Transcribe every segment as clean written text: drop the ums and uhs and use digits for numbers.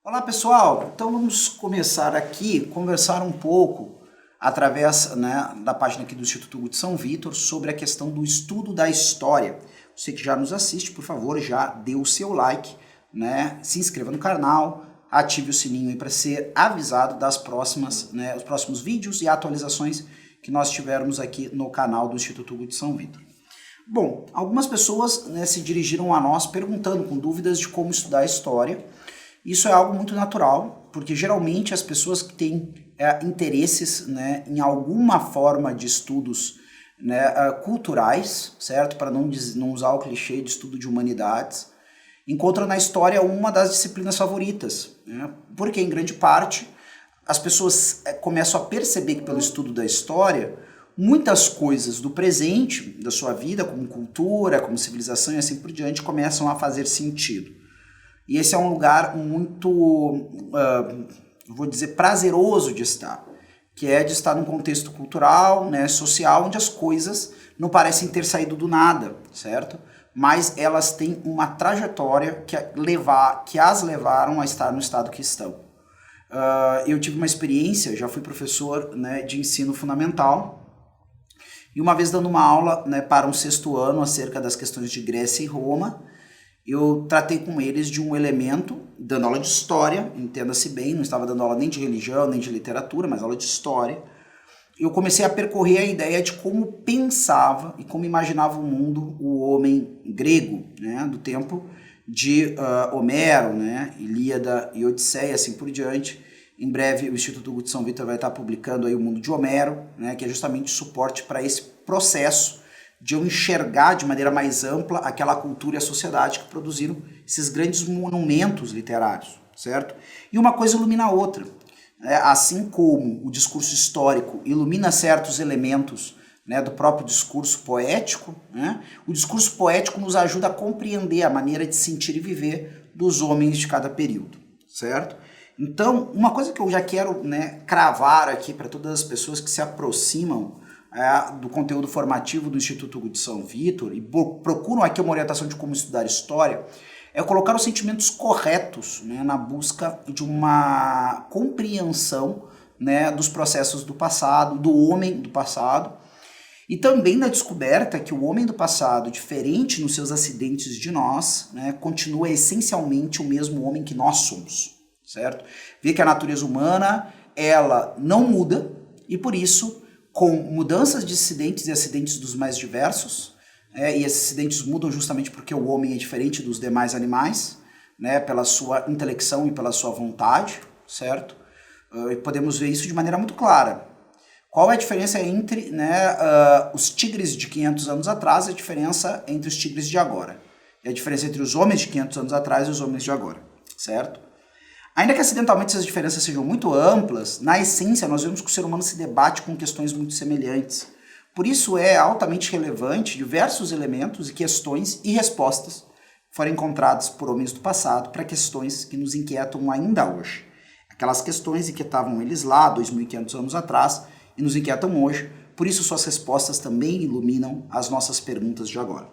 Olá pessoal, então vamos começar aqui, conversar um pouco através da página aqui do Instituto Hugo de São Vítor sobre a questão do estudo da história. Você que já nos assiste, por favor, já dê o seu like, se inscreva no canal, ative o sininho para ser avisado das próximas, os próximos vídeos e atualizações que nós tivermos aqui no canal do Instituto Hugo de São Vítor. Bom, algumas pessoas se dirigiram a nós perguntando, com dúvidas de como estudar a história. Isso é algo muito natural, porque geralmente as pessoas que têm interesses em alguma forma de estudos culturais, certo? Para não usar o clichê de estudo de humanidades, encontram na história uma das disciplinas favoritas, porque em grande parte as pessoas começam a perceber que pelo estudo da história, muitas coisas do presente, da sua vida, como cultura, como civilização e assim por diante, começam a fazer sentido. E esse é um lugar muito, vou dizer, prazeroso de estar, que é de estar num contexto cultural, social, onde as coisas não parecem ter saído do nada, certo? Mas elas têm uma trajetória que as levaram a estar no estado que estão. Eu tive uma experiência, já fui professor de ensino fundamental, e uma vez dando uma aula para um 6º ano acerca das questões de Grécia e Roma, eu tratei com eles de um elemento, dando aula de história, entenda-se bem, não estava dando aula nem de religião, nem de literatura, mas aula de história. Eu comecei a percorrer a ideia de como pensava e como imaginava o mundo o homem grego, do tempo de Homero, Ilíada e Odisseia, assim por diante. Em breve o Instituto Hugo de São Vítor vai estar publicando aí o Mundo de Homero, que é justamente suporte para esse processo de eu enxergar de maneira mais ampla aquela cultura e a sociedade que produziram esses grandes monumentos literários, certo? E uma coisa ilumina a outra. Assim como o discurso histórico ilumina certos elementos do próprio discurso poético, o discurso poético nos ajuda a compreender a maneira de sentir e viver dos homens de cada período, certo? Então, uma coisa que eu já quero cravar aqui para todas as pessoas que se aproximam do conteúdo formativo do Instituto Hugo de São Vítor e procuram aqui uma orientação de como estudar história, é colocar os sentimentos corretos na busca de uma compreensão dos processos do passado, do homem do passado, e também da descoberta que o homem do passado, diferente nos seus acidentes de nós, continua essencialmente o mesmo homem que nós somos, certo? Vê que a natureza humana, ela não muda, e por isso, com mudanças de acidentes e acidentes dos mais diversos, e esses acidentes mudam justamente porque o homem é diferente dos demais animais, pela sua intelecção e pela sua vontade, certo? E podemos ver isso de maneira muito clara. Qual é a diferença entre os tigres de 500 anos atrás e a diferença entre os tigres de agora? E a diferença entre os homens de 500 anos atrás e os homens de agora, certo? Ainda que acidentalmente essas diferenças sejam muito amplas, na essência nós vemos que o ser humano se debate com questões muito semelhantes. Por isso é altamente relevante diversos elementos e questões e respostas foram encontradas por homens do passado para questões que nos inquietam ainda hoje. Aquelas questões inquietavam eles lá 2.500 anos atrás e nos inquietam hoje, por isso suas respostas também iluminam as nossas perguntas de agora.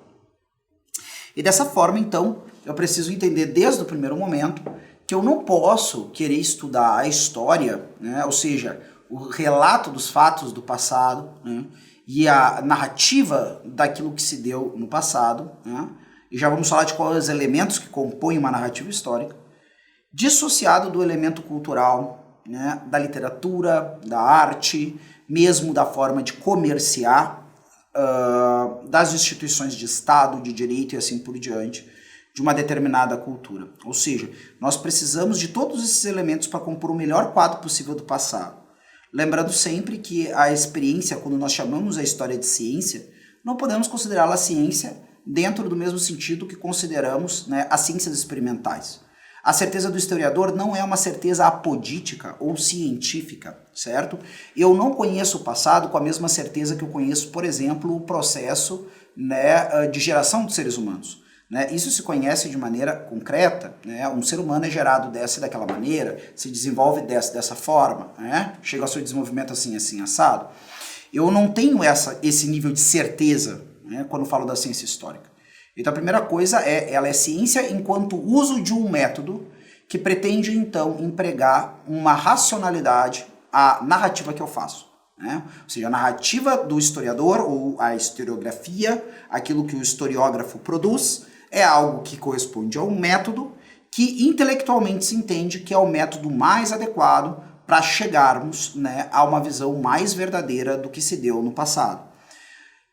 E dessa forma, então, eu preciso entender desde o primeiro momento que eu não posso querer estudar a história, ou seja, o relato dos fatos do passado, e a narrativa daquilo que se deu no passado, e já vamos falar de quais os elementos que compõem uma narrativa histórica, dissociado do elemento cultural, da literatura, da arte, mesmo da forma de comerciar, das instituições de Estado, de direito e assim por diante, de uma determinada cultura. Ou seja, nós precisamos de todos esses elementos para compor o melhor quadro possível do passado. Lembrando sempre que a experiência, quando nós chamamos a história de ciência, não podemos considerá-la ciência dentro do mesmo sentido que consideramos as ciências experimentais. A certeza do historiador não é uma certeza apodítica ou científica, certo? Eu não conheço o passado com a mesma certeza que eu conheço, por exemplo, o processo de geração dos seres humanos. Isso se conhece de maneira concreta, um ser humano é gerado dessa e daquela maneira, se desenvolve dessa forma, chega ao seu desenvolvimento assim, assado. Eu não tenho esse nível de certeza quando falo da ciência histórica. Então a primeira coisa ela é ciência enquanto uso de um método que pretende então empregar uma racionalidade à narrativa que eu faço, né? Ou seja, a narrativa do historiador ou a historiografia, aquilo que o historiógrafo produz, é algo que corresponde a um método que intelectualmente se entende que é o método mais adequado para chegarmos, né, a uma visão mais verdadeira do que se deu no passado.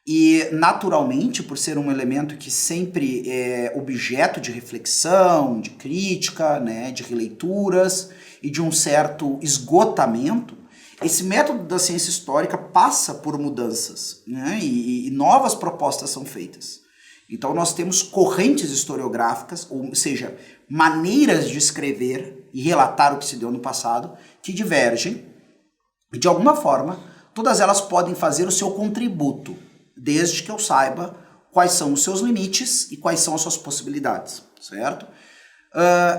E, naturalmente, por ser um elemento que sempre é objeto de reflexão, de crítica, né, de releituras e de um certo esgotamento, esse método da ciência histórica passa por mudanças, né, e novas propostas são feitas. Então nós temos correntes historiográficas, ou seja, maneiras de escrever e relatar o que se deu no passado, que divergem. E de alguma forma, todas elas podem fazer o seu contributo, desde que eu saiba quais são os seus limites e quais são as suas possibilidades, certo?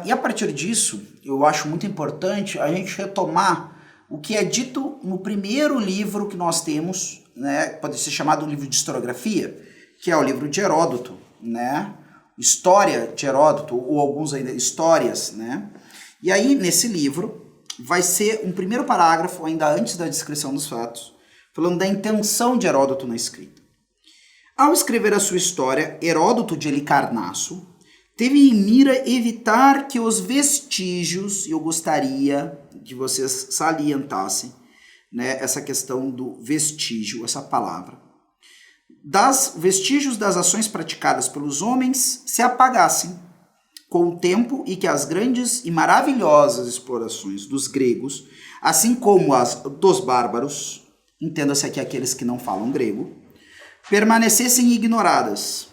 E a partir disso, eu acho muito importante a gente retomar o que é dito no primeiro livro que nós temos, né, pode ser chamado um livro de historiografia, que é o livro de Heródoto, né? História de Heródoto, ou alguns ainda histórias, né? E aí, nesse livro, vai ser um primeiro parágrafo, ainda antes da descrição dos fatos, falando da intenção de Heródoto na escrita. Ao escrever a sua história, Heródoto de Helicarnasso teve em mira evitar que os vestígios, e eu gostaria que vocês salientassem, né, essa questão do vestígio, essa palavra, vestígios das ações praticadas pelos homens se apagassem com o tempo e que as grandes e maravilhosas explorações dos gregos, assim como as dos bárbaros, entenda-se aqui aqueles que não falam grego, permanecessem ignoradas.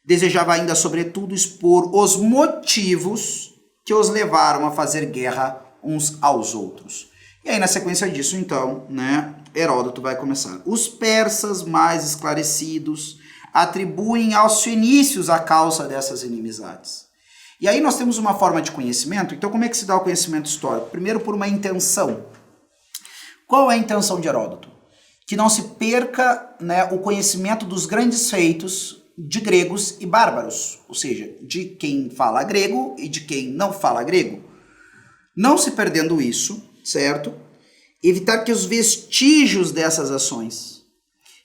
Desejava ainda, sobretudo, expor os motivos que os levaram a fazer guerra uns aos outros. E aí, na sequência disso, então, né, Heródoto vai começar. Os persas mais esclarecidos atribuem aos fenícios a causa dessas inimizades. E aí nós temos uma forma de conhecimento. Então, como é que se dá o conhecimento histórico? Primeiro, por uma intenção. Qual é a intenção de Heródoto? Que não se perca, né, o conhecimento dos grandes feitos de gregos e bárbaros, ou seja, de quem fala grego e de quem não fala grego. Não se perdendo isso, certo? Evitar que os vestígios dessas ações.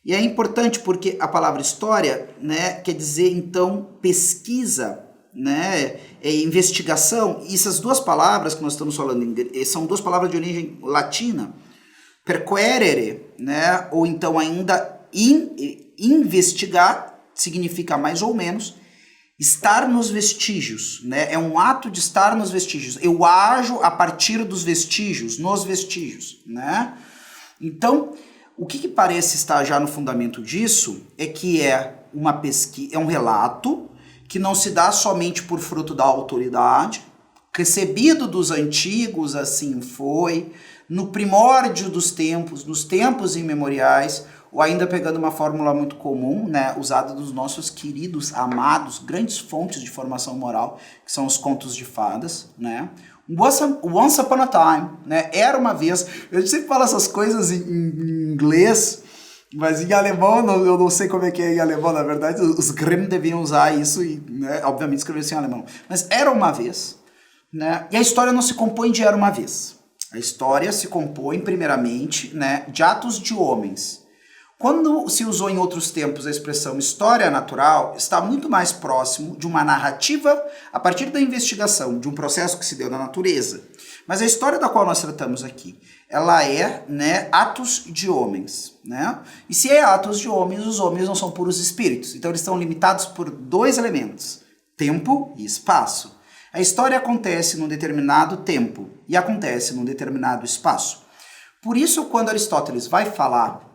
E é importante porque a palavra história, né, quer dizer, então, pesquisa, né, investigação. E essas duas palavras que nós estamos falando são duas palavras de origem latina. Perquerere, né, ou então ainda investigar, significa mais ou menos estar nos vestígios, né? É um ato de estar nos vestígios. Eu ajo a partir dos vestígios, nos vestígios, né? Então, o que parece estar já no fundamento disso é que é uma pesquisa, é um relato que não se dá somente por fruto da autoridade, recebido dos antigos, assim foi, no primórdio dos tempos, nos tempos imemoriais, ou ainda pegando uma fórmula muito comum, né, usada dos nossos queridos, amados, grandes fontes de formação moral, que são os contos de fadas, né? Once upon a time, né? Era uma vez. Eu sempre falo essas coisas em inglês, mas em alemão eu não sei como é que é em alemão, na verdade. Os Grimm deviam usar isso e, né, obviamente, escrever isso em alemão. Mas era uma vez, né? E a história não se compõe de era uma vez. A história se compõe, primeiramente, né, de atos de homens. Quando se usou em outros tempos a expressão história natural, está muito mais próximo de uma narrativa a partir da investigação de um processo que se deu na natureza. Mas a história da qual nós tratamos aqui, ela é, né, atos de homens, né? E se é atos de homens, os homens não são puros espíritos. Então eles estão limitados por dois elementos, tempo e espaço. A história acontece num determinado tempo e acontece num determinado espaço. Por isso, quando Aristóteles vai falar,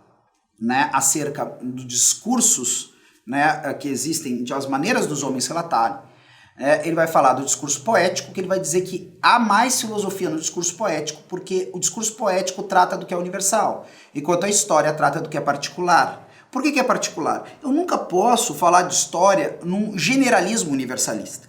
né, acerca dos discursos, né, que existem, das maneiras dos homens relatarem, ele vai falar do discurso poético, que ele vai dizer que há mais filosofia no discurso poético, porque o discurso poético trata do que é universal, enquanto a história trata do que é particular. Por que é particular? Eu nunca posso falar de história num generalismo universalista.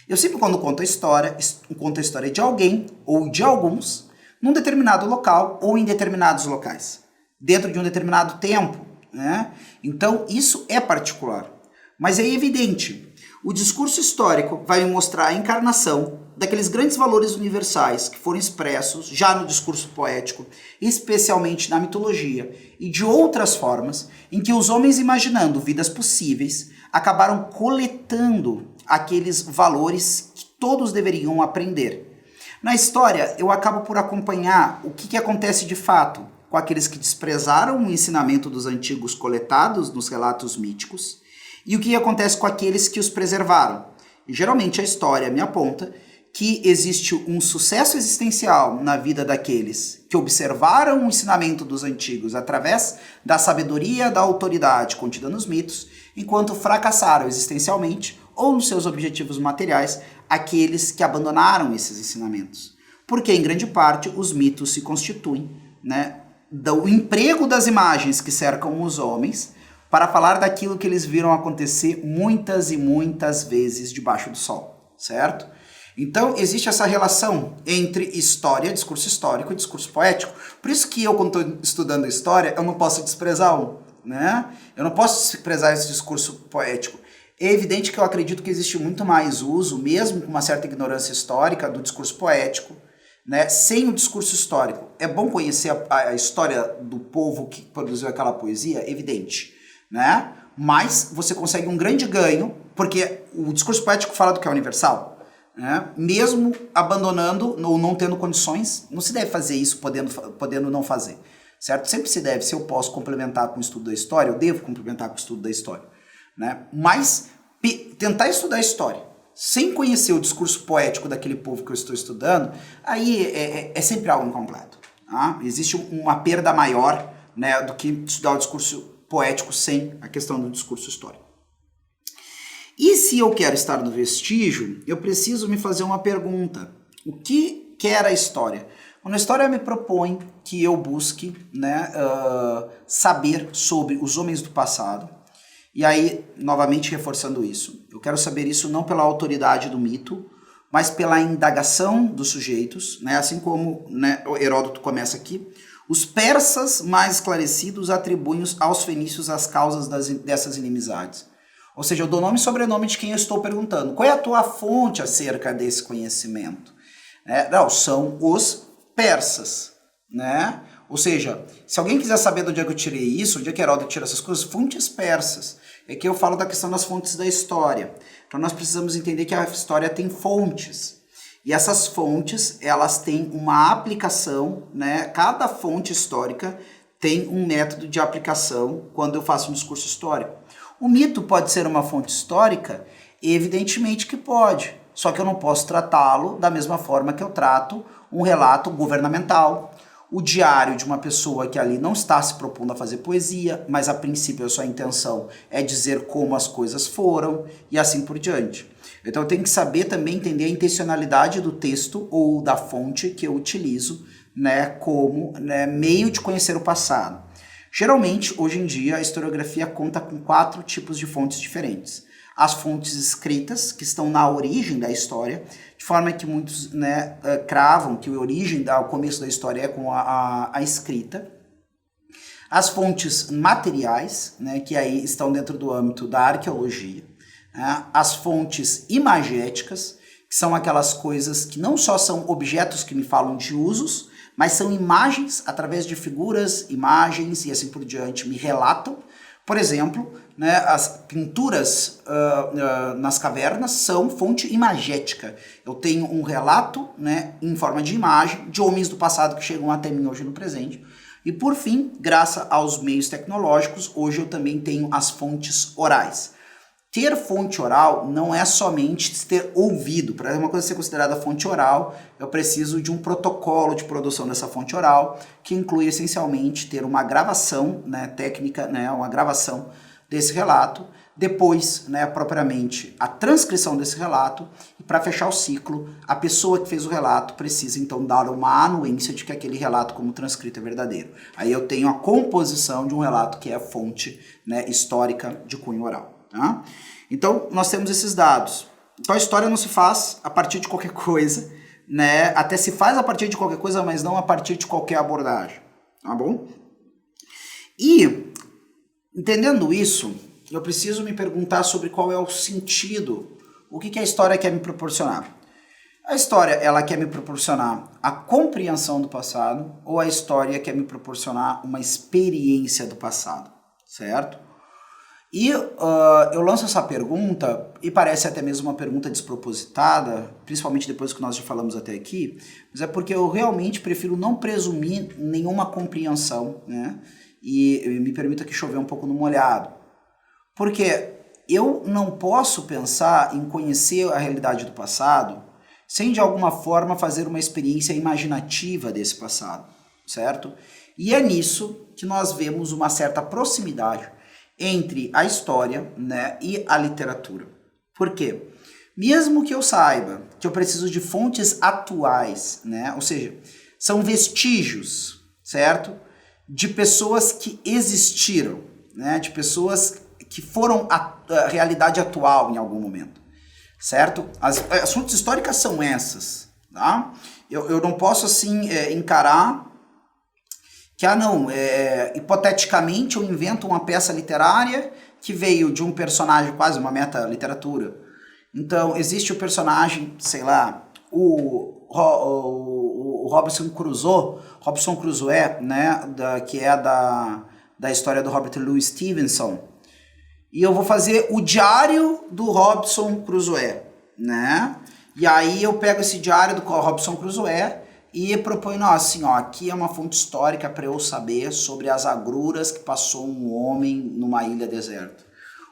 Eu sempre, quando conto a história de alguém ou de alguns num determinado local ou em determinados locais, dentro de um determinado tempo, né? Então, isso é particular. Mas é evidente, O discurso histórico vai me mostrar a encarnação daqueles grandes valores universais que foram expressos já no discurso poético, especialmente na mitologia, e de outras formas em que os homens, imaginando vidas possíveis, acabaram coletando aqueles valores que todos deveriam aprender. Na história, eu acabo por acompanhar o que acontece de fato com aqueles que desprezaram o ensinamento dos antigos coletados nos relatos míticos e o que acontece com aqueles que os preservaram. E geralmente a história me aponta que existe um sucesso existencial na vida daqueles que observaram o ensinamento dos antigos através da sabedoria da autoridade contida nos mitos, enquanto fracassaram existencialmente ou nos seus objetivos materiais aqueles que abandonaram esses ensinamentos. Porque, em grande parte, os mitos se constituem, do emprego das imagens que cercam os homens para falar daquilo que eles viram acontecer muitas e muitas vezes debaixo do sol, certo? Então, existe essa relação entre história, discurso histórico e discurso poético. Por isso que eu, quando estou estudando história, eu não posso desprezar um, Eu não posso desprezar esse discurso poético. É evidente que eu acredito que existe muito mais uso, mesmo com uma certa ignorância histórica, do discurso poético, sem o discurso histórico. É bom conhecer a história do povo que produziu aquela poesia, evidente, Mas você consegue um grande ganho, porque o discurso poético fala do que é universal, mesmo abandonando ou não tendo condições, não se deve fazer isso podendo não fazer, certo? Sempre se deve, se eu posso complementar com o estudo da história, eu devo complementar com o estudo da história, Mas tentar estudar a história sem conhecer o discurso poético daquele povo que eu estou estudando, aí é sempre algo incompleto. Existe uma perda maior do que estudar o discurso poético sem a questão do discurso histórico. E se eu quero estar no vestígio, eu preciso me fazer uma pergunta. O que quer a história? Quando a história me propõe que eu busque saber sobre os homens do passado, e aí, novamente reforçando isso, eu quero saber isso não pela autoridade do mito, mas pela indagação dos sujeitos, assim como Heródoto começa aqui, os persas mais esclarecidos atribuem aos fenícios as causas dessas inimizades. Ou seja, eu dou nome e sobrenome de quem eu estou perguntando. Qual é a tua fonte acerca desse conhecimento? Não, são os persas, Ou seja, se alguém quiser saber de onde é que eu tirei isso, onde é que Heródoto tira essas coisas, fontes persas. É que eu falo da questão das fontes da história. Então nós precisamos entender que a história tem fontes. E essas fontes, elas têm uma aplicação, Cada fonte histórica tem um método de aplicação quando eu faço um discurso histórico. O mito pode ser uma fonte histórica? Evidentemente que pode. Só que eu não posso tratá-lo da mesma forma que eu trato um relato governamental, o diário de uma pessoa que ali não está se propondo a fazer poesia, mas a princípio a sua intenção é dizer como as coisas foram e assim por diante. Então eu tenho que saber também entender a intencionalidade do texto ou da fonte que eu utilizo como meio de conhecer o passado. Geralmente, hoje em dia, a historiografia conta com 4 tipos de fontes diferentes. As fontes escritas, que estão na origem da história, de forma que muitos cravam que o começo da história é com a escrita. As fontes materiais, que aí estão dentro do âmbito da arqueologia. As fontes imagéticas, que são aquelas coisas que não só são objetos que me falam de usos, mas são imagens, através de figuras, imagens e assim por diante, me relatam. Por exemplo, as pinturas nas cavernas são fonte imagética. Eu tenho um relato em forma de imagem de homens do passado que chegam até mim hoje no presente. E por fim, graças aos meios tecnológicos, hoje eu também tenho as fontes orais. Ter fonte oral não é somente ter ouvido. Para uma coisa ser considerada fonte oral, eu preciso de um protocolo de produção dessa fonte oral, que inclui essencialmente ter uma gravação técnica, uma gravação desse relato, depois, propriamente, a transcrição desse relato, e para fechar o ciclo, a pessoa que fez o relato precisa então dar uma anuência de que aquele relato como transcrito é verdadeiro. Aí eu tenho a composição de um relato que é a fonte histórica de cunho oral. Tá? Então, nós temos esses dados. Então, a história não se faz a partir de qualquer coisa, Até se faz a partir de qualquer coisa, mas não a partir de qualquer abordagem, tá bom? E, entendendo isso, eu preciso me perguntar sobre qual é o sentido, o que a história quer me proporcionar. A história, ela quer me proporcionar a compreensão do passado ou a história quer me proporcionar uma experiência do passado, certo? E eu lanço essa pergunta, e parece até mesmo uma pergunta despropositada, principalmente depois que nós já falamos até aqui, mas é porque eu realmente prefiro não presumir nenhuma compreensão, né? E me permita que chover um pouco no molhado. Porque eu não posso pensar em conhecer a realidade do passado sem de alguma forma fazer uma experiência imaginativa desse passado, certo? E é nisso que nós vemos uma certa proximidade entre a história, né, e a literatura. Por quê? Mesmo que eu saiba que eu preciso de fontes atuais, né, ou seja, são vestígios, certo? De pessoas que existiram, né, de pessoas que foram a realidade atual em algum momento. Certo? As fontes históricas são essas, tá? Eu não posso, assim, encarar que, hipoteticamente eu invento uma peça literária que veio de um personagem, quase uma meta-literatura. Então, existe o personagem, sei lá, o Robinson Crusoe, né, que é da história do Robert Louis Stevenson. E eu vou fazer o diário do Robinson Crusoe, né? E aí eu pego esse diário do Robinson Crusoe e proponho assim, ó, aqui é uma fonte histórica para eu saber sobre as agruras que passou um homem numa ilha deserta.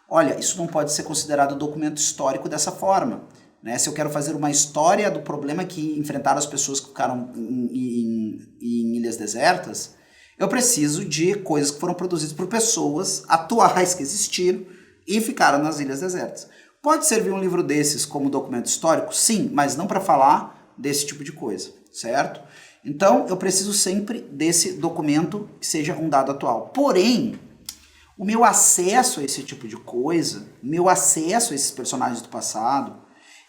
Olha, isso não pode ser considerado documento histórico dessa forma, né? Se eu quero fazer uma história do problema que enfrentaram as pessoas que ficaram em ilhas desertas, eu preciso de coisas que foram produzidas por pessoas atuais que existiram e ficaram nas ilhas desertas. Pode servir um livro desses como documento histórico? Sim, mas não para falar desse tipo de coisa, certo? Então, eu preciso sempre desse documento que seja um dado atual. Porém, o meu acesso a esse tipo de coisa, meu acesso a esses personagens do passado,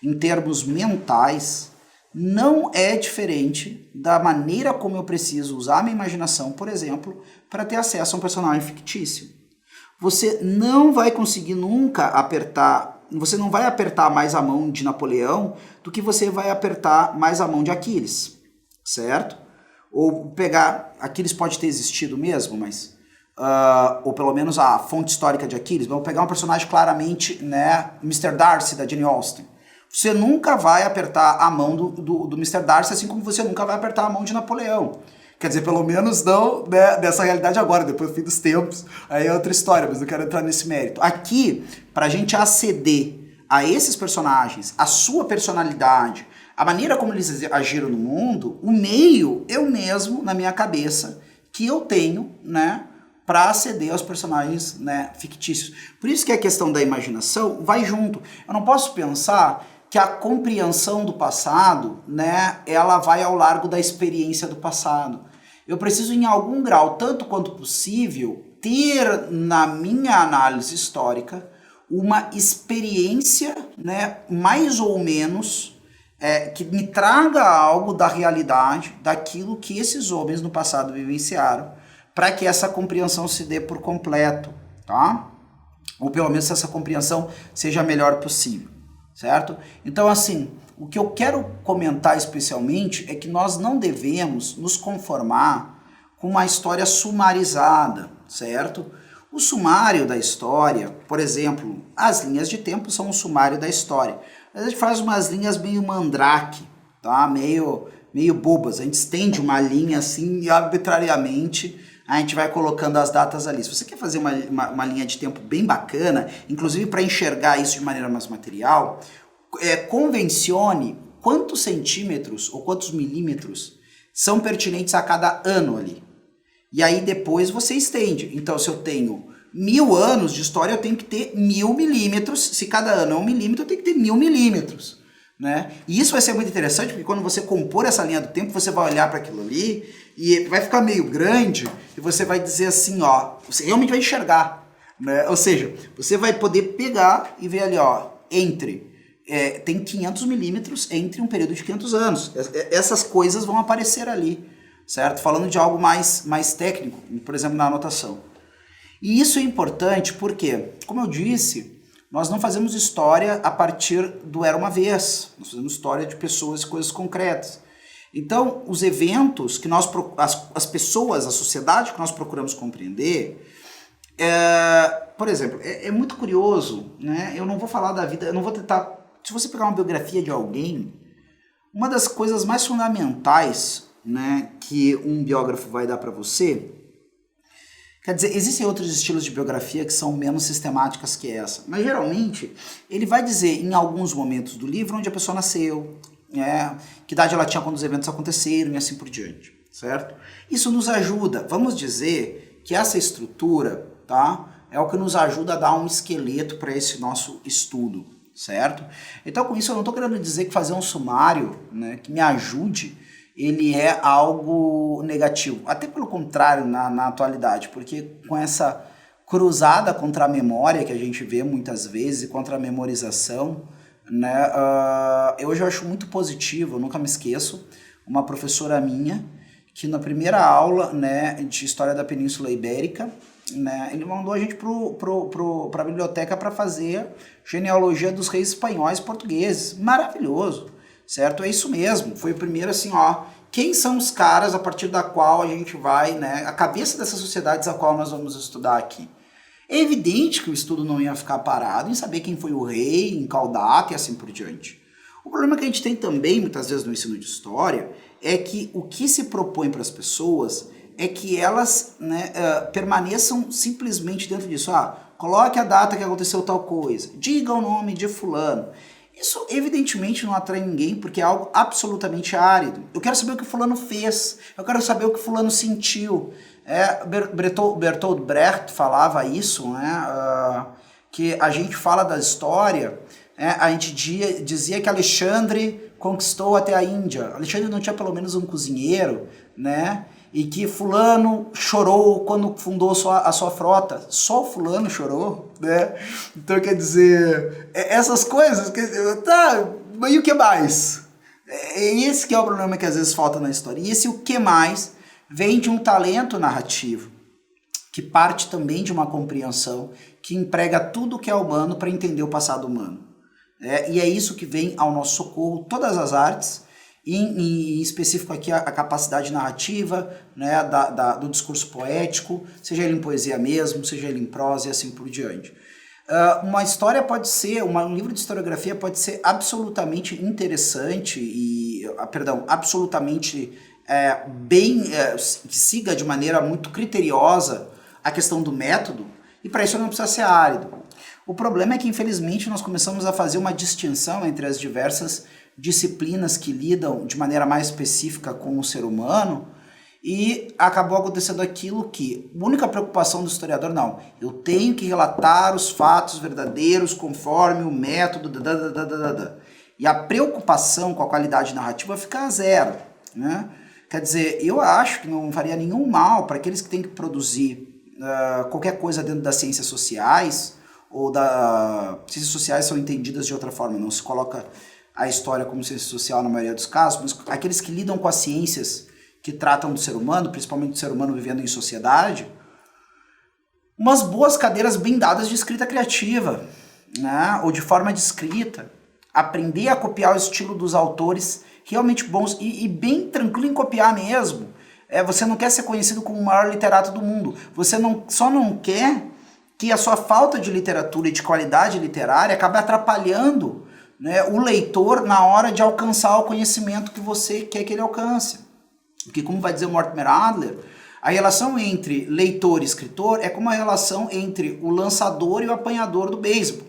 em termos mentais, não é diferente da maneira como eu preciso usar a minha imaginação, por exemplo, para ter acesso a um personagem fictício. Você não vai conseguir nunca você não vai apertar mais a mão de Napoleão do que você vai apertar mais a mão de Aquiles, certo? Ou pegar, Aquiles pode ter existido mesmo, mas ou pelo menos a fonte histórica de Aquiles, vamos pegar um personagem claramente, né, Mr. Darcy, da Jane Austen. Você nunca vai apertar a mão do Mr. Darcy, assim como você nunca vai apertar a mão de Napoleão. Quer dizer, pelo menos não, né, dessa realidade agora, depois do fim dos tempos, aí é outra história, mas não quero entrar nesse mérito. Aqui, para a gente aceder a esses personagens, a sua personalidade, a maneira como eles agiram no mundo, o meio, eu mesmo, na minha cabeça, que eu tenho, né, para aceder aos personagens, né, fictícios. Por isso que a questão da imaginação vai junto. Eu não posso pensar que a compreensão do passado, né, ela vai ao largo da experiência do passado. Eu preciso, em algum grau, tanto quanto possível, ter na minha análise histórica uma experiência, né, mais ou menos, que me traga algo da realidade, daquilo que esses homens no passado vivenciaram, para que essa compreensão se dê por completo, tá? Ou pelo menos essa compreensão seja a melhor possível, certo? Então, assim, o que eu quero comentar especialmente é que nós não devemos nos conformar com uma história sumarizada, certo? O sumário da história, por exemplo, as linhas de tempo são o sumário da história. A gente faz umas linhas meio mandrake, tá? Meio bobas. A gente estende uma linha assim arbitrariamente, a gente vai colocando as datas ali. Se você quer fazer uma linha de tempo bem bacana, inclusive para enxergar isso de maneira mais material, convencione quantos centímetros ou quantos milímetros são pertinentes a cada ano ali. E aí depois você estende. Então, se eu tenho 1000 anos de história, eu tenho que ter 1000 milímetros. Se cada ano é 1 milímetro, eu tenho que ter 1000 milímetros. Né? E isso vai ser muito interessante, porque quando você compor essa linha do tempo, você vai olhar para aquilo ali e vai ficar meio grande e você vai dizer assim, ó, você realmente vai enxergar. Né? Ou seja, você vai poder pegar e ver ali, ó, tem 500 milímetros entre um período de 500 anos. Essas coisas vão aparecer ali. Certo? Falando de algo mais técnico, por exemplo, na anotação. E isso é importante porque, como eu disse, nós não fazemos história a partir do era uma vez, nós fazemos história de pessoas e coisas concretas. Então, os eventos que as pessoas, a sociedade que nós procuramos compreender, por exemplo, é muito curioso, né? Eu não vou falar da vida, eu não vou tentar. Se você pegar uma biografia de alguém, uma das coisas mais fundamentais, né, que um biógrafo vai dar para você, quer dizer, existem outros estilos de biografia que são menos sistemáticas que essa, mas geralmente ele vai dizer em alguns momentos do livro onde a pessoa nasceu, que idade ela tinha quando os eventos aconteceram e assim por diante, certo? Isso nos ajuda, vamos dizer que essa estrutura, tá, é o que nos ajuda a dar um esqueleto para esse nosso estudo, certo? Então com isso eu não estou querendo dizer que fazer um sumário, né, que me ajude, ele é algo negativo, até pelo contrário na atualidade, porque com essa cruzada contra a memória que a gente vê muitas vezes e contra a memorização, né, hoje eu acho muito positivo, eu nunca me esqueço, uma professora minha, que na primeira aula, né, de História da Península Ibérica, né, ele mandou a gente para a biblioteca para fazer genealogia dos reis espanhóis e portugueses, maravilhoso, certo? É isso mesmo, foi o primeiro assim, quem são os caras a partir da qual a gente vai, né, a cabeça dessas sociedades a qual nós vamos estudar aqui. É evidente que o estudo não ia ficar parado em saber quem foi o rei, em qual data e assim por diante. O problema que a gente tem também, muitas vezes no ensino de história, é que o que se propõe para as pessoas é que elas, né, permaneçam simplesmente dentro disso. Coloque a data que aconteceu tal coisa, diga o nome de fulano. Isso evidentemente não atrai ninguém porque é algo absolutamente árido. Eu quero saber o que fulano fez, eu quero saber o que fulano sentiu. Bertolt Brecht falava isso, né, que a gente fala da história, a gente dizia que Alexandre conquistou até a Índia. Alexandre não tinha pelo menos um cozinheiro, né? E que fulano chorou quando fundou a sua frota. Só o fulano chorou, né? Então, quer dizer, essas coisas, tá, mas e o que mais? Esse que é o problema que às vezes falta na história. E esse o que mais vem de um talento narrativo, que parte também de uma compreensão, que emprega tudo que é humano para entender o passado humano. E é isso que vem ao nosso socorro, todas as artes, em específico aqui a capacidade narrativa, né, do discurso poético, seja ele em poesia mesmo, seja ele em prosa e assim por diante. Uma história pode ser, um livro de historiografia pode ser absolutamente interessante absolutamente que siga de maneira muito criteriosa a questão do método, e para isso não precisa ser árido. O problema é que, infelizmente, nós começamos a fazer uma distinção entre as diversas disciplinas que lidam de maneira mais específica com o ser humano, e acabou acontecendo aquilo que a única preocupação do historiador, não, eu tenho que relatar os fatos verdadeiros conforme o método, e a preocupação com a qualidade narrativa fica a zero, né? Quer dizer, eu acho que não faria nenhum mal para aqueles que têm que produzir qualquer coisa dentro das ciências sociais, ciências sociais são entendidas de outra forma, não se coloca a história como ciência social na maioria dos casos, mas aqueles que lidam com as ciências que tratam do ser humano, principalmente do ser humano vivendo em sociedade, umas boas cadeiras bem dadas de escrita criativa, né, ou de forma de escrita, aprender a copiar o estilo dos autores realmente bons e bem tranquilo em copiar mesmo. Você não quer ser conhecido como o maior literato do mundo, você só não quer que a sua falta de literatura e de qualidade literária acabe atrapalhando, né, o leitor na hora de alcançar o conhecimento que você quer que ele alcance. Porque, como vai dizer o Mortimer Adler, a relação entre leitor e escritor é como a relação entre o lançador e o apanhador do beisebol,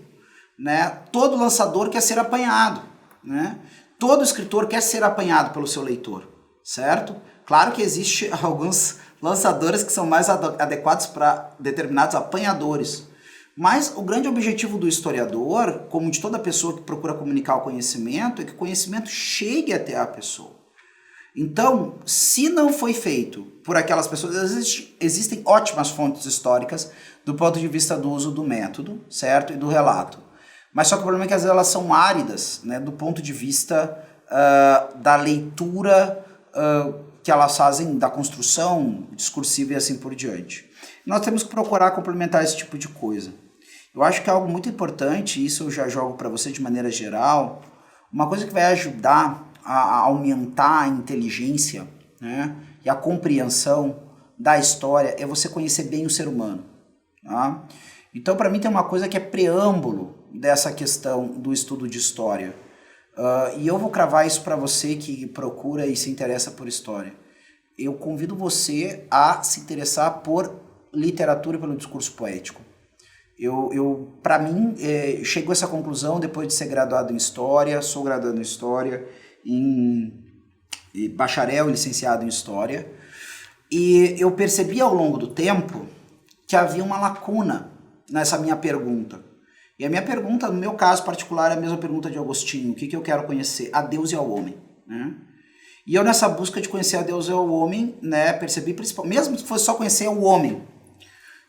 né? Todo lançador quer ser apanhado, né? Todo escritor quer ser apanhado pelo seu leitor, certo? Claro que existe alguns lançadores que são mais adequados para determinados apanhadores, mas o grande objetivo do historiador, como de toda pessoa que procura comunicar o conhecimento, é que o conhecimento chegue até a pessoa. Então, se não foi feito por aquelas pessoas, existem ótimas fontes históricas do ponto de vista do uso do método, certo? E do relato. Mas só que o problema é que às vezes elas são áridas, né, do ponto de vista da leitura que elas fazem da construção discursiva e assim por diante. Nós temos que procurar complementar esse tipo de coisa. Eu acho que é algo muito importante, isso eu já jogo para você de maneira geral, uma coisa que vai ajudar a aumentar a inteligência, né, e a compreensão da história é você conhecer bem o ser humano. Tá? Então, para mim, tem uma coisa que é preâmbulo dessa questão do estudo de história. E eu vou cravar isso para você que procura e se interessa por história. Eu convido você a se interessar por literatura e pelo discurso poético. Para mim, chegou a essa conclusão depois de ser graduado em História, sou graduado em História, em bacharel e licenciado em História, e eu percebi ao longo do tempo que havia uma lacuna nessa minha pergunta. E a minha pergunta, no meu caso particular, é a mesma pergunta de Agostinho: o que eu quero conhecer? A Deus e ao homem. Né? E eu, nessa busca de conhecer a Deus e ao homem, né, percebi, mesmo que fosse só conhecer o homem,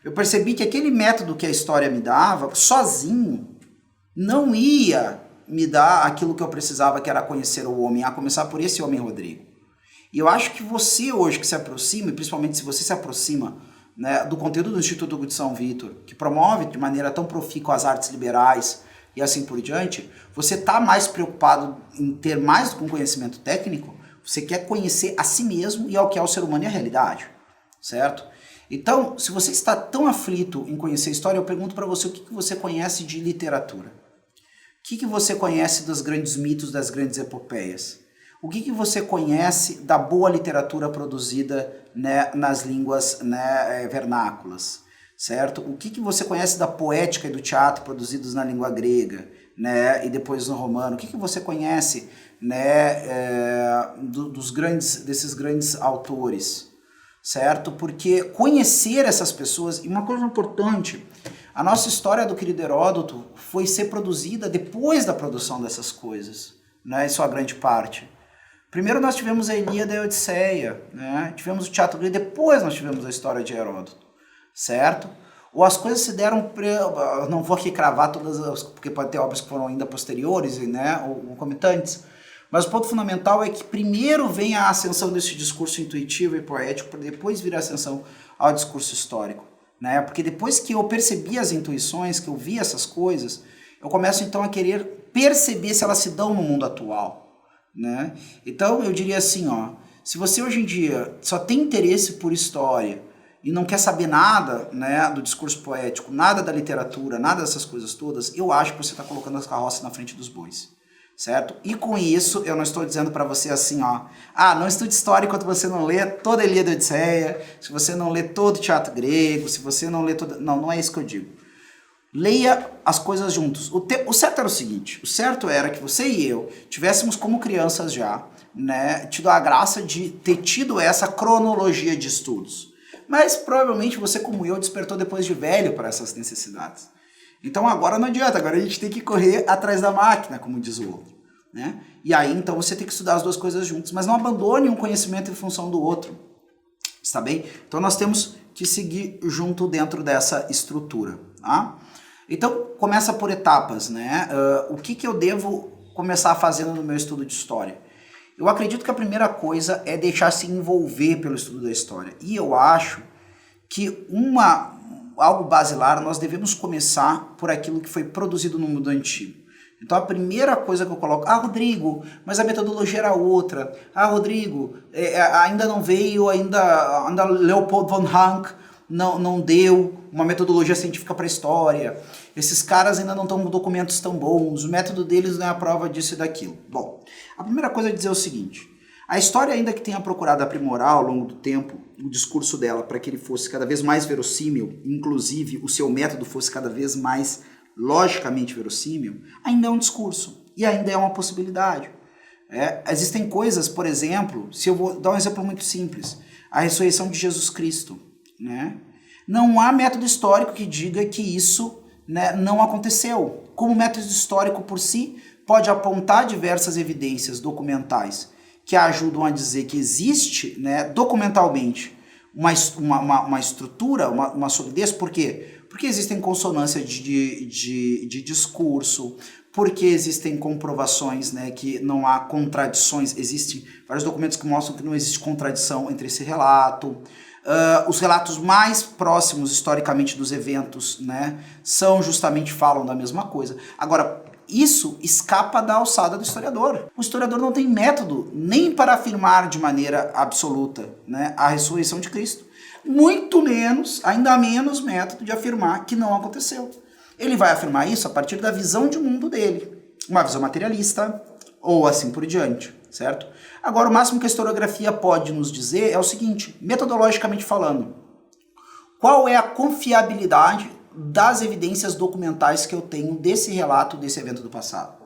eu percebi que aquele método que a história me dava, sozinho, não ia me dar aquilo que eu precisava, que era conhecer o homem, a começar por esse homem Rodrigo. E eu acho que você hoje que se aproxima, e principalmente se você se aproxima, né, do conteúdo do Instituto Hugo de São Vitor, que promove de maneira tão profícua as artes liberais e assim por diante, você está mais preocupado em ter mais do que um conhecimento técnico, você quer conhecer a si mesmo e ao que é o ser humano e a realidade, certo? Então, se você está tão aflito em conhecer história, eu pergunto para você o que você conhece de literatura. O que você conhece dos grandes mitos, das grandes epopeias? O que você conhece da boa literatura produzida, né, nas línguas, né, vernáculas, certo? O que você conhece da poética e do teatro produzidos na língua grega, né, e depois no romano? O que você conhece, né, desses grandes autores, certo? Porque conhecer essas pessoas, e uma coisa importante, a nossa história do querido Heródoto foi ser produzida depois da produção dessas coisas, né, em sua grande parte. Primeiro nós tivemos a Ilíada e a Odisseia, né? Tivemos o teatro grego, depois nós tivemos a história de Heródoto, certo? Ou as coisas se deram, não vou aqui cravar todas, porque pode ter obras que foram ainda posteriores, né, ou concomitantes, mas o ponto fundamental é que primeiro vem a ascensão desse discurso intuitivo e poético, para depois vir a ascensão ao discurso histórico, né? Porque depois que eu percebi as intuições, que eu vi essas coisas, eu começo então a querer perceber se elas se dão no mundo atual. Né? Então eu diria assim, ó, se você hoje em dia só tem interesse por história e não quer saber nada, né, do discurso poético, nada da literatura, nada dessas coisas todas, eu acho que você está colocando as carroças na frente dos bois, certo? E com isso eu não estou dizendo para você assim, ó, não estude história enquanto você não lê toda a Ilíada e Odisseia, se você não lê todo o teatro grego, se você não lê todo... Não é isso que eu digo. Leia as coisas juntos. O certo era o seguinte, o certo era que você e eu tivéssemos como crianças já, né, tido a graça de ter tido essa cronologia de estudos. Mas provavelmente você, como eu, despertou depois de velho para essas necessidades. Então agora não adianta, agora a gente tem que correr atrás da máquina, como diz o outro. Né? E aí então você tem que estudar as duas coisas juntas, mas não abandone um conhecimento em função do outro. Está bem? Então nós temos que seguir junto dentro dessa estrutura. Tá? Então, começa por etapas, né? O que eu devo começar fazendo no meu estudo de história? Eu acredito que a primeira coisa é deixar-se envolver pelo estudo da história. E eu acho que algo basilar, nós devemos começar por aquilo que foi produzido no mundo antigo. Então, a primeira coisa que eu coloco... Rodrigo, mas a metodologia era outra. Rodrigo, ainda não veio, ainda Leopold von Ranke não deu uma metodologia científica para a história. Esses caras ainda não estão com documentos tão bons, o método deles não é a prova disso e daquilo. Bom, a primeira coisa é dizer o seguinte, a história, ainda que tenha procurado aprimorar ao longo do tempo o discurso dela para que ele fosse cada vez mais verossímil, inclusive o seu método fosse cada vez mais logicamente verossímil, ainda é um discurso e ainda é uma possibilidade. Existem coisas, por exemplo, se eu vou dar um exemplo muito simples, a ressurreição de Jesus Cristo, né? Não há método histórico que diga que isso, né, não aconteceu. Como método histórico por si, pode apontar diversas evidências documentais que ajudam a dizer que existe, né, documentalmente uma estrutura, uma solidez. Por quê? Porque existem consonâncias de discurso, porque existem comprovações, né, que não há contradições, existem vários documentos que mostram que não existe contradição entre esse relato. Os relatos mais próximos historicamente dos eventos, né, falam da mesma coisa. Agora, isso escapa da alçada do historiador. O historiador não tem método nem para afirmar de maneira absoluta, né, a ressurreição de Cristo. Muito menos, ainda menos método de afirmar que não aconteceu. Ele vai afirmar isso a partir da visão de mundo dele. Uma visão materialista ou assim por diante, certo? Agora, o máximo que a historiografia pode nos dizer é o seguinte, metodologicamente falando, qual é a confiabilidade das evidências documentais que eu tenho desse relato, desse evento do passado?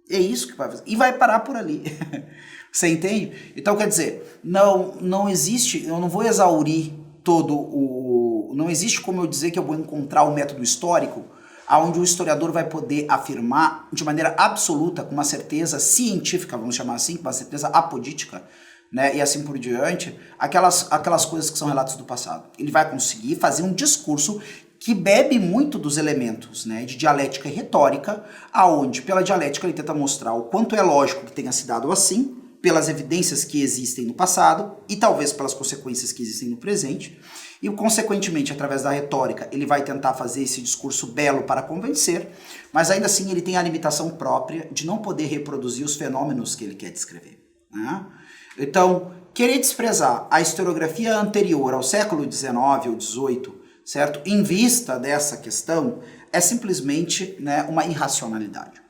É isso que vai fazer. E vai parar por ali. Você entende? Então, quer dizer, não existe, eu não vou exaurir não existe como eu dizer que eu vou encontrar o método histórico onde o historiador vai poder afirmar de maneira absoluta, com uma certeza científica, vamos chamar assim, com uma certeza apodítica, né, e assim por diante, aquelas coisas que são relatos do passado. Ele vai conseguir fazer um discurso que bebe muito dos elementos, né, de dialética e retórica, aonde pela dialética ele tenta mostrar o quanto é lógico que tenha se dado assim, pelas evidências que existem no passado e talvez pelas consequências que existem no presente, e consequentemente, através da retórica, ele vai tentar fazer esse discurso belo para convencer, mas ainda assim ele tem a limitação própria de não poder reproduzir os fenômenos que ele quer descrever, né? Então, querer desprezar a historiografia anterior ao século XIX ou XVIII, certo? Em vista dessa questão, é simplesmente, né, uma irracionalidade.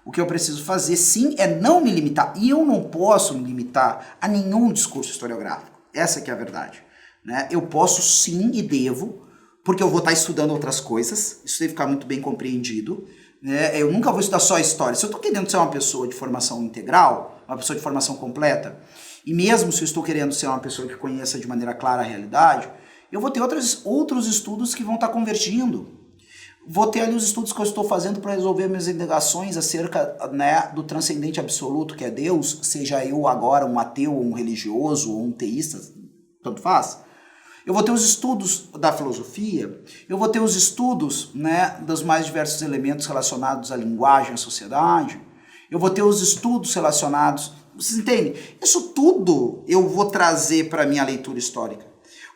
O que eu preciso fazer, sim, é não me limitar, e eu não posso me limitar a nenhum discurso historiográfico. Essa que é a verdade. Né? Eu posso sim e devo, porque eu vou estar estudando outras coisas, isso deve ficar muito bem compreendido, né? Eu nunca vou estudar só história. Se eu estou querendo ser uma pessoa de formação integral, uma pessoa de formação completa, e mesmo se eu estou querendo ser uma pessoa que conheça de maneira clara a realidade, eu vou ter outros estudos que vão estar convergindo. Vou ter ali os estudos que eu estou fazendo para resolver minhas indagações acerca, né, do transcendente absoluto que é Deus, seja eu agora um ateu, ou um religioso, ou um teísta, tanto faz. Eu vou ter os estudos da filosofia, eu vou ter os estudos, né, dos mais diversos elementos relacionados à linguagem, à sociedade, eu vou ter os estudos relacionados... Vocês entendem? Isso tudo eu vou trazer para a minha leitura histórica.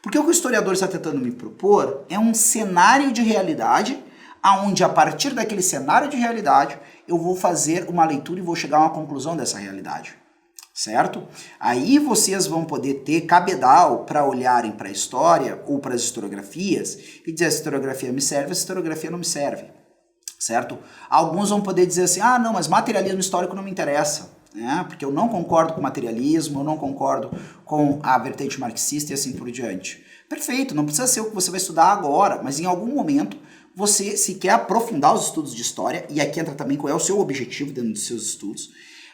Porque o que o historiador está tentando me propor é um cenário de realidade, onde a partir daquele cenário de realidade eu vou fazer uma leitura e vou chegar a uma conclusão dessa realidade. Certo? Aí vocês vão poder ter cabedal para olharem para a história ou para as historiografias e dizer: a historiografia me serve, a historiografia não me serve. Certo? Alguns vão poder dizer assim: ah, não, mas materialismo histórico não me interessa, né? Porque eu não concordo com o materialismo, eu não concordo com a vertente marxista e assim por diante. Perfeito, não precisa ser o que você vai estudar agora, mas em algum momento você, se quer aprofundar os estudos de história, e aqui entra também qual é o seu objetivo dentro dos seus estudos.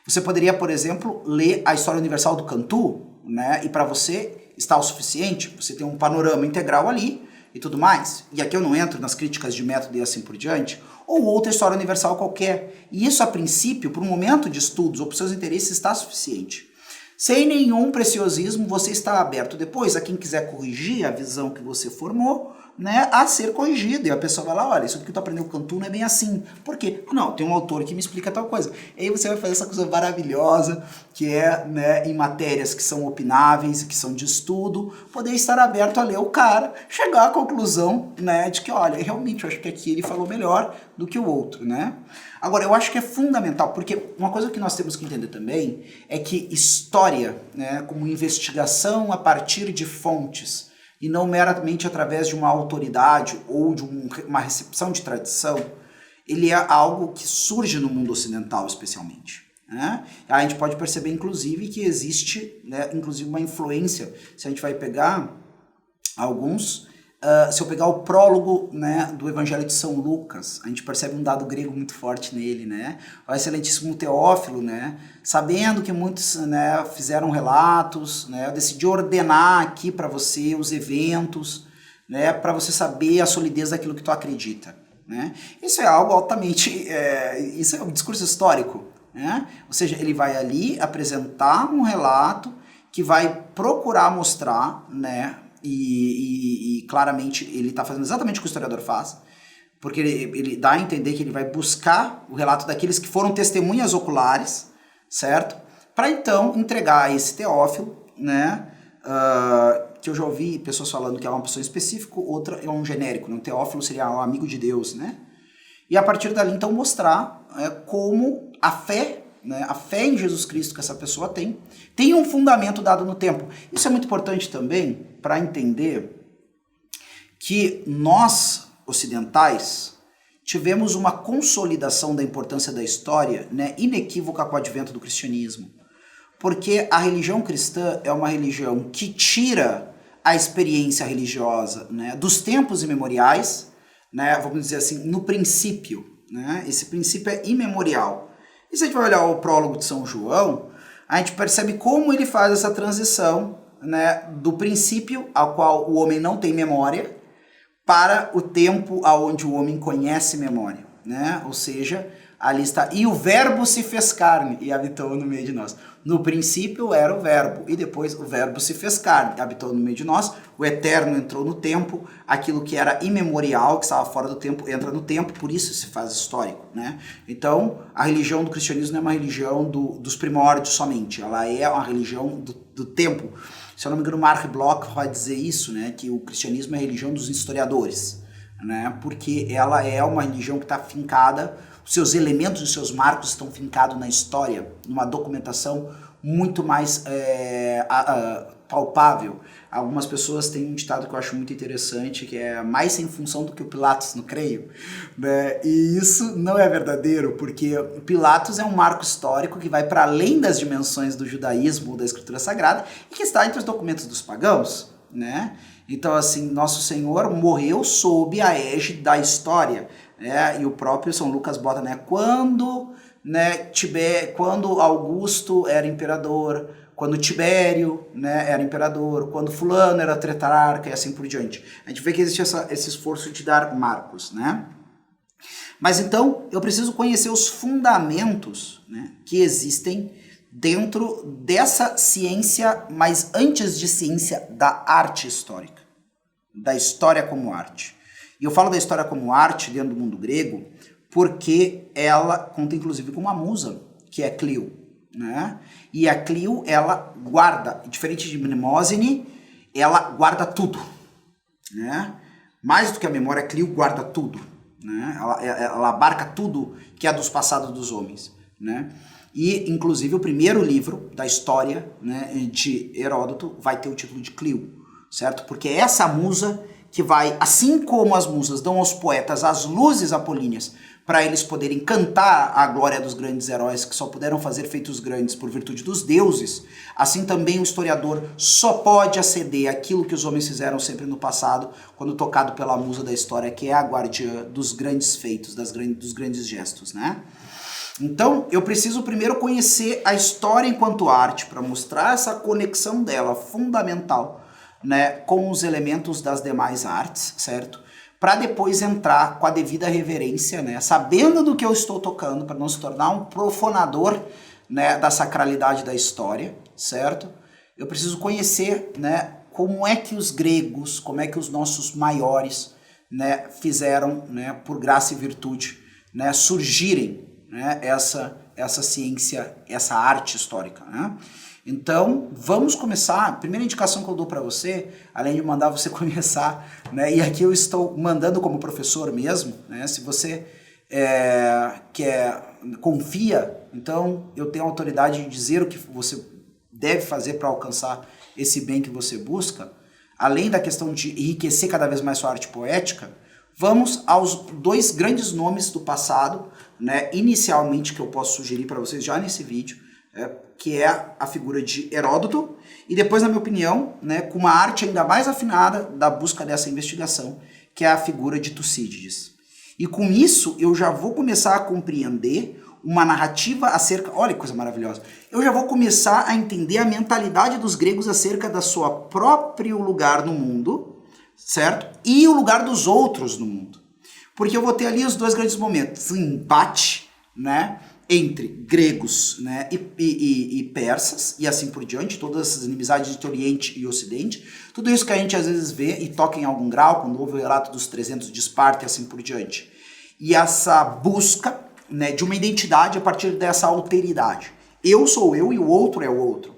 Você poderia, por exemplo, ler a História Universal do Cantu, né? E para você está o suficiente, você tem um panorama integral ali e tudo mais. E aqui eu não entro nas críticas de método e assim por diante. Ou outra história universal qualquer. E isso, a princípio, para um momento de estudos ou para os seus interesses, está suficiente. Sem nenhum preciosismo, você está aberto depois a quem quiser corrigir a visão que você formou, né, a ser corrigido. E a pessoa vai lá: olha, isso que tu aprendeu com o Cantu não é bem assim. Por quê? Não, tem um autor que me explica tal coisa. E aí você vai fazer essa coisa maravilhosa, que é, né, em matérias que são opináveis, que são de estudo, poder estar aberto a ler o cara, chegar à conclusão, né, de que, olha, realmente eu acho que aqui ele falou melhor do que o outro, né? Agora, eu acho que é fundamental, porque uma coisa que nós temos que entender também é que história, né, como investigação a partir de fontes, e não meramente através de uma autoridade ou de uma recepção de tradição, ele é algo que surge no mundo ocidental especialmente, né? A gente pode perceber, inclusive, que existe, né, inclusive uma influência, se a gente vai pegar alguns... se eu pegar o prólogo, né, do Evangelho de São Lucas, a gente percebe um dado grego muito forte nele, né? O excelentíssimo Teófilo, né, sabendo que muitos, né, fizeram relatos, né, eu decidi ordenar aqui para você os eventos, né, para você saber a solidez daquilo que tu acredita, né? Isso é algo altamente, isso é um discurso histórico, né? Ou seja, ele vai ali apresentar um relato que vai procurar mostrar, né, e claramente ele está fazendo exatamente o que o historiador faz, porque ele dá a entender que ele vai buscar o relato daqueles que foram testemunhas oculares, certo? Para então entregar a esse Teófilo, né, que eu já ouvi pessoas falando que é uma pessoa específica, outra é um genérico, né? Um teófilo seria um amigo de Deus, né? E a partir dali, então, mostrar como a fé, né, a fé em Jesus Cristo que essa pessoa tem um fundamento dado no tempo. Isso é muito importante também para entender que nós, ocidentais, tivemos uma consolidação da importância da história, né, inequívoca com o advento do cristianismo. Porque a religião cristã é uma religião que tira a experiência religiosa, né, dos tempos imemoriais, né, vamos dizer assim, no princípio. Né, esse princípio é imemorial. E se a gente vai olhar o prólogo de São João, a gente percebe como ele faz essa transição, né, do princípio ao qual o homem não tem memória para o tempo aonde o homem conhece memória, né? Ou seja, ali está, e o verbo se fez carne e habitou no meio de nós. No princípio era o verbo, e depois o verbo se fez carne, habitou no meio de nós, o eterno entrou no tempo, aquilo que era imemorial, que estava fora do tempo, entra no tempo, por isso se faz histórico, né? Então, a religião do cristianismo não é uma religião dos primórdios somente, ela é uma religião do tempo. Se eu não me engano, Mark Bloch vai dizer isso, né, que o cristianismo é a religião dos historiadores, né, porque ela é uma religião que está fincada, os seus elementos, os seus marcos estão fincados na história, numa documentação muito mais palpável. Algumas pessoas têm um ditado que eu acho muito interessante, que é mais sem função do que o Pilatos no creio, né? E isso não é verdadeiro, porque o Pilatos é um marco histórico que vai para além das dimensões do judaísmo ou da escritura sagrada e que está entre os documentos dos pagãos, né? Então, assim, Nosso Senhor morreu sob a égide da história, né? E o próprio São Lucas bota, né? Quando Augusto era imperador, quando Tibério, né, era imperador, quando fulano era tetrarca e assim por diante. A gente vê que existe esse esforço de dar marcos, né? Mas então, eu preciso conhecer os fundamentos, né, que existem dentro dessa ciência, mas antes de ciência, da arte histórica, da história como arte. E eu falo da história como arte dentro do mundo grego porque ela conta inclusive com uma musa, que é Clio, né? E a Clio, ela guarda, diferente de Mnemosine, ela guarda tudo, né? Mais do que a memória, a Clio guarda tudo, né? Ela abarca tudo que é dos passados dos homens, né? E, inclusive, o primeiro livro da história, né, de Heródoto vai ter o título de Clio, certo? Porque é essa musa que vai, assim como as musas dão aos poetas as luzes apolíneas para eles poderem cantar a glória dos grandes heróis que só puderam fazer feitos grandes por virtude dos deuses, assim também o historiador só pode aceder àquilo que os homens fizeram sempre no passado, quando tocado pela musa da história, que é a guardiã dos grandes feitos, dos grandes gestos, né? Então, eu preciso primeiro conhecer a história enquanto arte, para mostrar essa conexão dela fundamental, né, com os elementos das demais artes, certo? Para depois entrar com a devida reverência, né, sabendo do que eu estou tocando, para não se tornar um profanador, né, da sacralidade da história, certo? Eu preciso conhecer, né, como é que os gregos, como é que os nossos maiores, né, fizeram, né, por graça e virtude, né, surgirem, né, essa ciência, essa arte histórica, né? Então, vamos começar. A primeira indicação que eu dou para você, além de mandar você começar, né, e aqui eu estou mandando como professor mesmo, né, se você confia, então eu tenho a autoridade de dizer o que você deve fazer para alcançar esse bem que você busca, além da questão de enriquecer cada vez mais sua arte poética. Vamos aos dois grandes nomes do passado, né, inicialmente, que eu posso sugerir para vocês já nesse vídeo, que é a figura de Heródoto, e depois, na minha opinião, né, com uma arte ainda mais afinada da busca dessa investigação, que é a figura de Tucídides. E com isso, eu já vou começar a compreender uma narrativa acerca... Olha que coisa maravilhosa! Eu já vou começar a entender a mentalidade dos gregos acerca da sua próprio lugar no mundo, certo? E o lugar dos outros no mundo. Porque eu vou ter ali os dois grandes momentos, o embate, né, entre gregos, né, e persas, e assim por diante, todas essas inimizades entre Oriente e Ocidente, tudo isso que a gente às vezes vê e toca em algum grau, quando houve o relato dos 300 de Esparta e assim por diante. E essa busca, né, de uma identidade a partir dessa alteridade. Eu sou eu e o outro é o outro.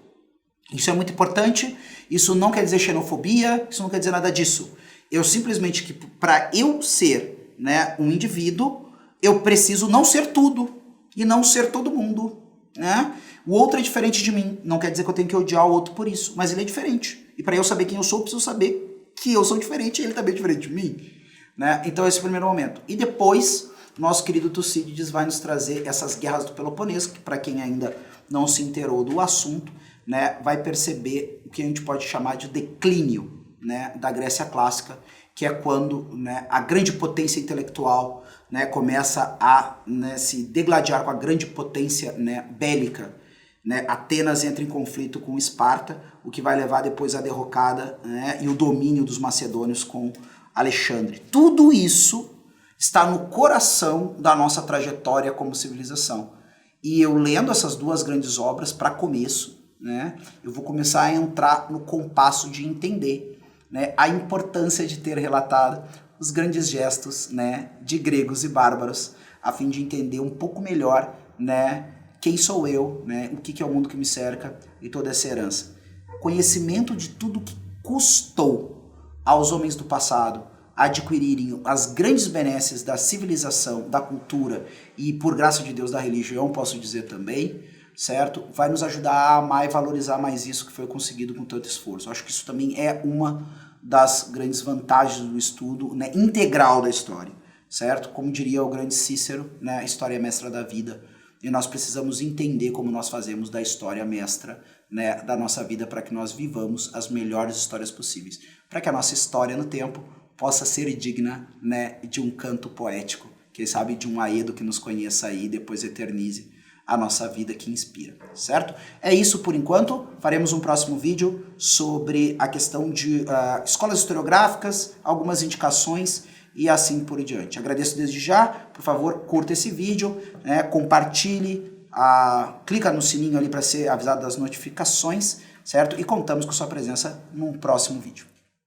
Isso é muito importante Isso não quer dizer xenofobia, isso não quer dizer nada disso. Eu simplesmente que para eu ser, né, um indivíduo, eu preciso não ser tudo e não ser todo mundo, né? O outro é diferente de mim, não quer dizer que eu tenho que odiar o outro por isso, mas ele é diferente. E para eu saber quem eu sou, eu preciso saber que eu sou diferente e ele também é diferente de mim, né? Então esse é o primeiro momento. E depois, nosso querido Tucídides vai nos trazer essas guerras do Peloponeso, que para quem ainda não se inteirou do assunto, né, vai perceber o que a gente pode chamar de declínio, né, da Grécia clássica, que é quando, né, a grande potência intelectual, né, começa a, né, se degladiar com a grande potência, né, bélica. Né, Atenas entra em conflito com Esparta, o que vai levar depois à derrocada, né, e o domínio dos macedônios com Alexandre. Tudo isso está no coração da nossa trajetória como civilização. E eu lendo essas duas grandes obras, para começo, né, eu vou começar a entrar no compasso de entender, né, a importância de ter relatado os grandes gestos, né, de gregos e bárbaros, a fim de entender um pouco melhor, né, quem sou eu, né, o que é o mundo que me cerca e toda essa herança. Conhecimento de tudo que custou aos homens do passado adquirirem as grandes benesses da civilização, da cultura e, por graça de Deus, da religião, posso dizer também, certo? Vai nos ajudar a amar e valorizar mais isso que foi conseguido com tanto esforço. Acho que isso também é uma das grandes vantagens do estudo, né, integral da história, certo? Como diria o grande Cícero, né, a história é mestra da vida, e nós precisamos entender como nós fazemos da história mestra, né, da nossa vida, para que nós vivamos as melhores histórias possíveis, para que a nossa história no tempo possa ser digna, né, de um canto poético, quem sabe de um Aedo que nos conheça aí e depois eternize a nossa vida que inspira, certo? É isso por enquanto, faremos um próximo vídeo sobre a questão de escolas historiográficas, algumas indicações e assim por diante. Agradeço desde já, por favor, curta esse vídeo, né, compartilhe, clica no sininho ali para ser avisado das notificações, certo? E contamos com sua presença num próximo vídeo.